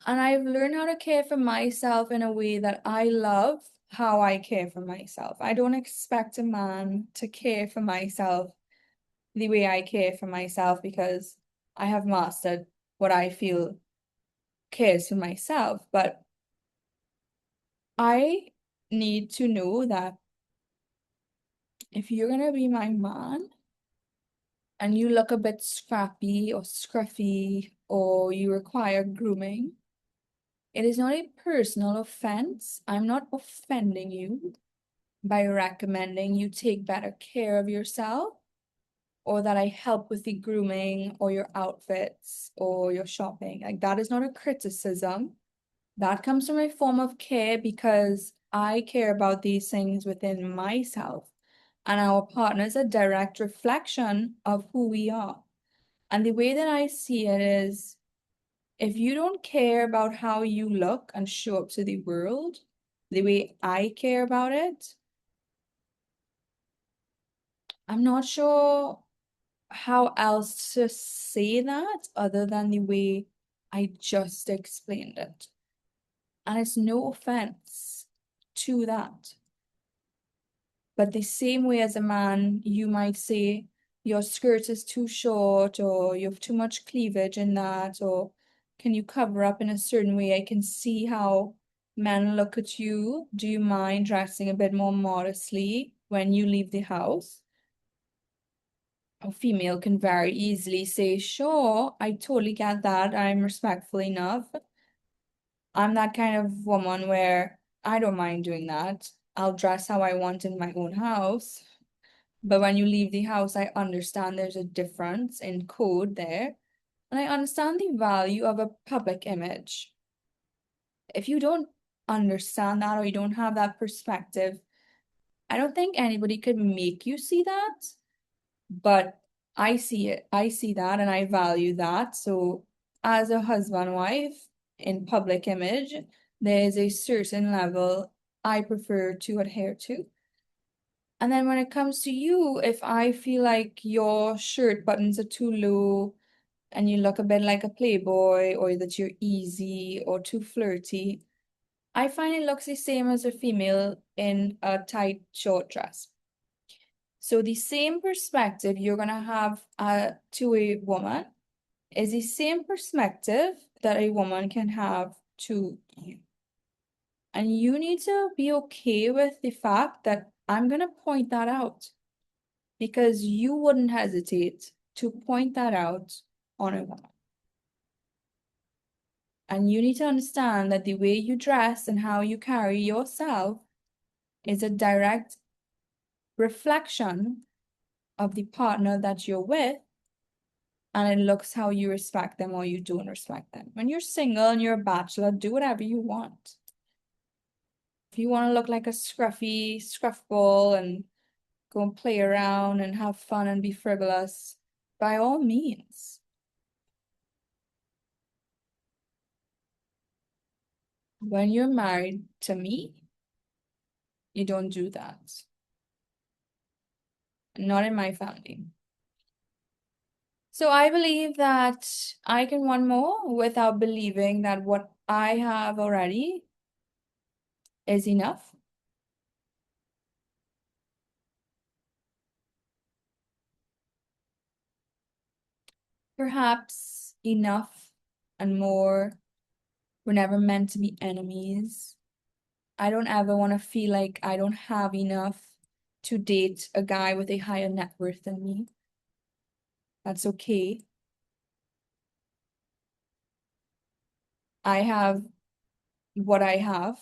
And I've learned how to care for myself in a way that I love how I care for myself. I don't expect a man to care for myself the way I care for myself, because I have mastered what I feel cares for myself. But I need to know that if you're gonna be my man and you look a bit scrappy or scruffy or you require grooming, it is not a personal offense. I'm not offending you by recommending you take better care of yourself, or that I help with the grooming or your outfits or your shopping. Like, that is not a criticism. That comes from a form of care because I care about these things within myself. And our partner is a direct reflection of who we are. And the way that I see it is, if you don't care about how you look and show up to the world the way I care about it, I'm not sure how else to say that other than the way I just explained it. And it's no offense to that. But the same way as a man, you might say your skirt is too short, or you have too much cleavage in that, or can you cover up in a certain way? I can see how men look at you. Do you mind dressing a bit more modestly when you leave the house? A female can very easily say, sure, I totally get that. I'm respectful enough. I'm that kind of woman where I don't mind doing that. I'll dress how I want in my own house. But when you leave the house, I understand there's a difference in code there. And I understand the value of a public image. If you don't understand that, or you don't have that perspective, I don't think anybody could make you see that. But I see it. I see that and I value that. So as a husband wife in public image, there's a certain level I prefer to adhere to. And then when it comes to you, if I feel like your shirt buttons are too low and you look a bit like a playboy, or that you're easy or too flirty, I find it looks the same as a female in a tight short dress. So the same perspective you're gonna have to a woman is the same perspective that a woman can have to you. And you need to be okay with the fact that I'm gonna point that out, because you wouldn't hesitate to point that out on a woman. And you need to understand that the way you dress and how you carry yourself is a direct reflection of the partner that you're with, and it looks how you respect them or you don't respect them. When you're single and you're a bachelor, do whatever you want. If you want to look like a scruffy scruffball and go and play around and have fun and be frivolous, by all means. When you're married to me, you don't do that. not in my family. So I believe that I can want more without believing that what I have already is enough. Perhaps enough and more were never meant to be enemies. I don't ever want to feel like I don't have enough to date a guy with a higher net worth than me. That's okay. I have what I have.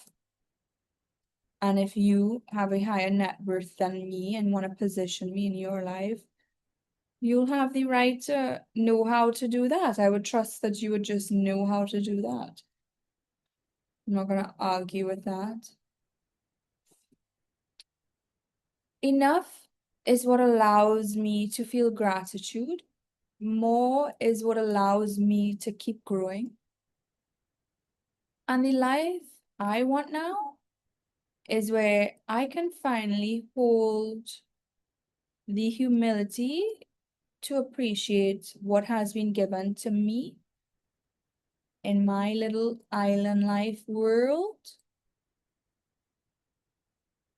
And if you have a higher net worth than me and want to position me in your life, you'll have the right to know how to do that. I would trust that you would just know how to do that. I'm not going to argue with that. Enough is what allows me to feel gratitude. More is what allows me to keep growing. And the life I want now is where I can finally hold the humility to appreciate what has been given to me in my little island life world,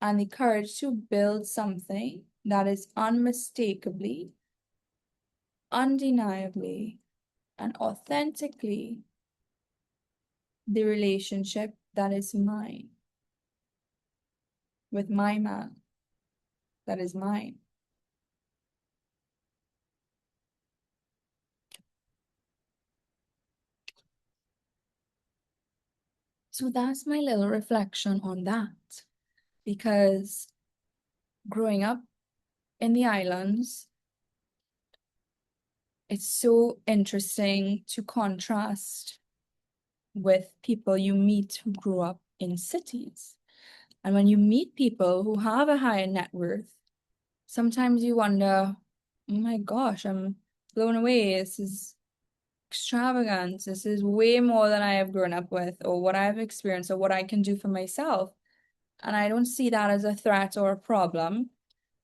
and the courage to build something that is unmistakably, undeniably, and authentically the relationship that is mine with my man that is mine. So that's my little reflection on that. Because growing up in the islands, it's so interesting to contrast with people you meet who grew up in cities. And when you meet people who have a higher net worth, sometimes you wonder, oh my gosh, I'm blown away. This is extravagant. This is way more than I have grown up with, or what I've experienced, or what I can do for myself. And I don't see that as a threat or a problem.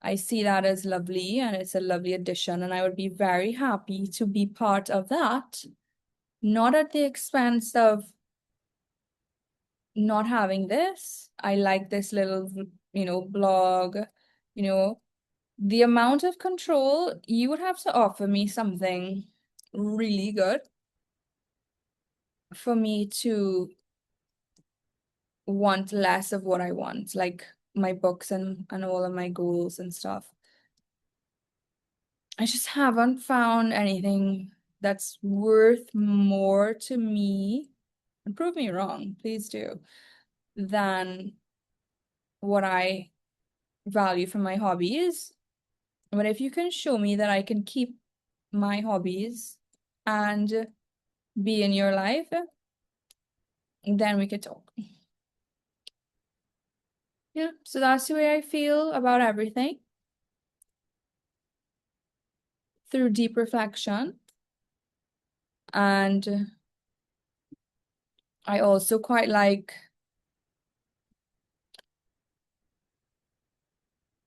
I see that as lovely, and it's a lovely addition. And I would be very happy to be part of that, not at the expense of not having this. I like this little, blog, you know, the amount of control, you would have to offer me something really good for me to want less of what I want, like my books and all of my goals and stuff. I just haven't found anything that's worth more to me, and prove me wrong, please do, than what I value from my hobbies. But if you can show me that I can keep my hobbies and be in your life, then we could talk. Yeah, so that's the way I feel about everything through deep reflection. And I also quite like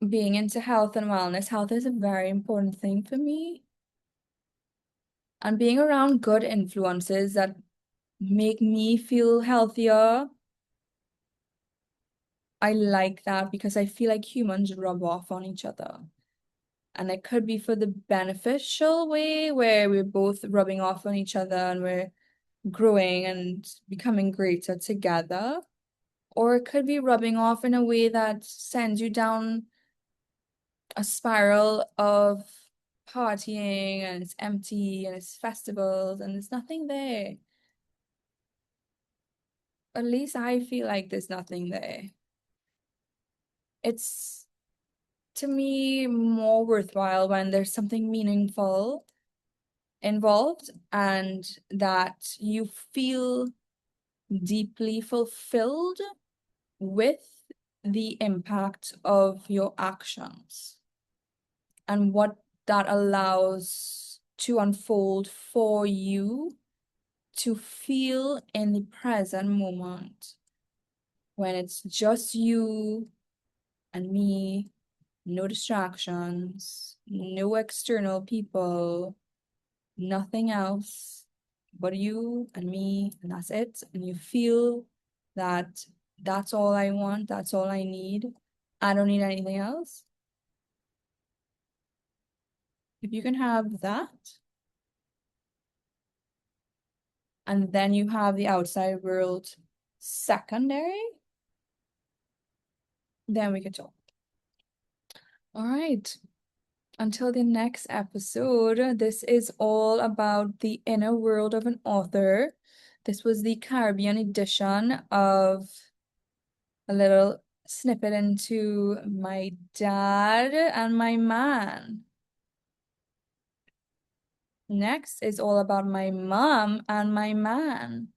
being into health and wellness. Health is a very important thing for me. And being around good influences that make me feel healthier, I like that because I feel like humans rub off on each other. And it could be for the beneficial way where we're both rubbing off on each other and we're growing and becoming greater together. Or it could be rubbing off in a way that sends you down a spiral of partying, and it's empty and it's festivals and there's nothing there. At least I feel like there's nothing there. It's, to me, more worthwhile when there's something meaningful involved and that you feel deeply fulfilled with the impact of your actions and what that allows to unfold for you to feel in the present moment when it's just you and me no distractions, no external people, nothing else but you and me, and that's it. And you feel that that's all I want, that's all I need. I don't need anything else. If you can have that, and then you have the outside world secondary, then we can talk. All right. Until the next episode, this is all about the inner world of an author. This was the Caribbean edition of a little snippet into my dad and my man. Next is all about my mom and my man.